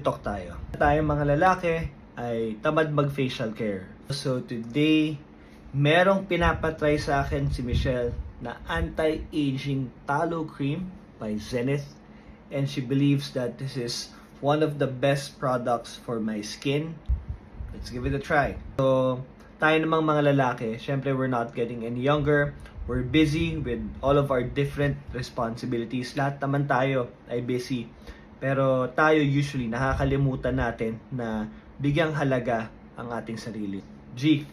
Talk tayo. Tayong mga lalaki ay tamad mag-facial care. So today, merong pinapatry sa akin si Michelle na anti-aging tallow cream by Zenith. And she believes that this is one of the best products for my skin. Let's give it a try. So, tayo namang mga lalaki, syempre we're not getting any younger. We're busy with all of our different responsibilities. Lahat naman tayo ay busy. Pero tayo usually nakakalimutan natin na bigyang halaga ang ating sarili. G.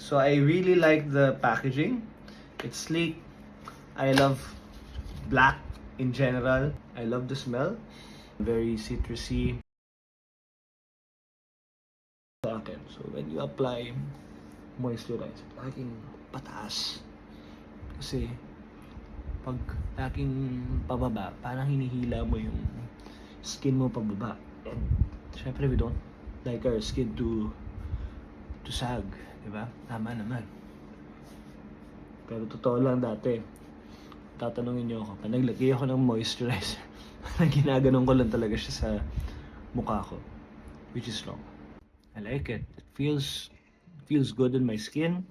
So I really like the packaging. It's sleek. I love black in general. I love the smell. Very citrusy. Sa akin. So when you apply moisturizer, laging pataas. Kasi pag laging pababa, parang hinihila mo yung skin mo pababa. And syempre we don't like our skin to sag, di ba? Tama naman. Pero totoo lang dati, tatanungin niyo ako, pag naglagay ako ng moisturizer, ginaganon ko lang talaga siya sa mukha ko, which is wrong. I like it. It feels good on my skin.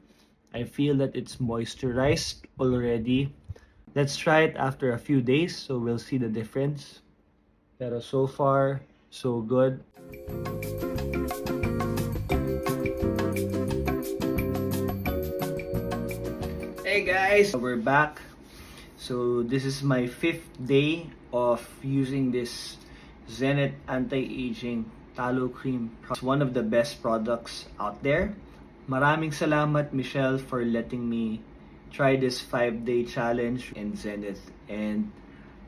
I feel that it's moisturized already. Let's try it after a few days, so we'll see the difference. Pero so far, so good. Hey guys, we're back. So this is my 5th day of using this Zenith Anti-Aging Tallow Cream. It's one of the best products out there. Maraming salamat, Michelle, for letting me try this 5-day challenge in Zenith. And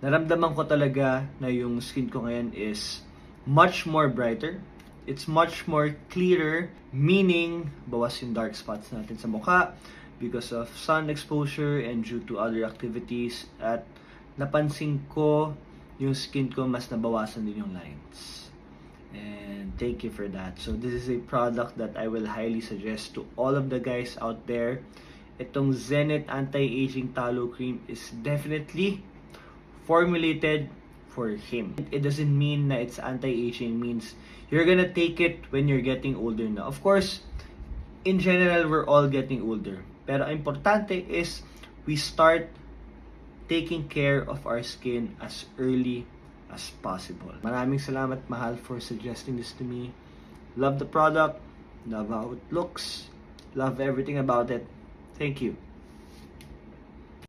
naramdaman ko talaga na yung skin ko ngayon is much more brighter. It's much more clearer, meaning bawas yung dark spots natin sa mukha because of sun exposure and due to other activities. At napansin ko yung skin ko mas nabawasan din yung lines. And thank you for that. So this is a product that I will highly suggest to all of the guys out there. Itong Zenith Anti-Aging Tallow Cream is definitely formulated for him. It doesn't mean na it's anti-aging, means you're gonna take it when you're getting older na. Of course, in general, we're all getting older. Pero importante is we start taking care of our skin as early as possible. Maraming salamat, mahal, for suggesting this to me. Love the product, love how it looks, love everything about it. Thank you.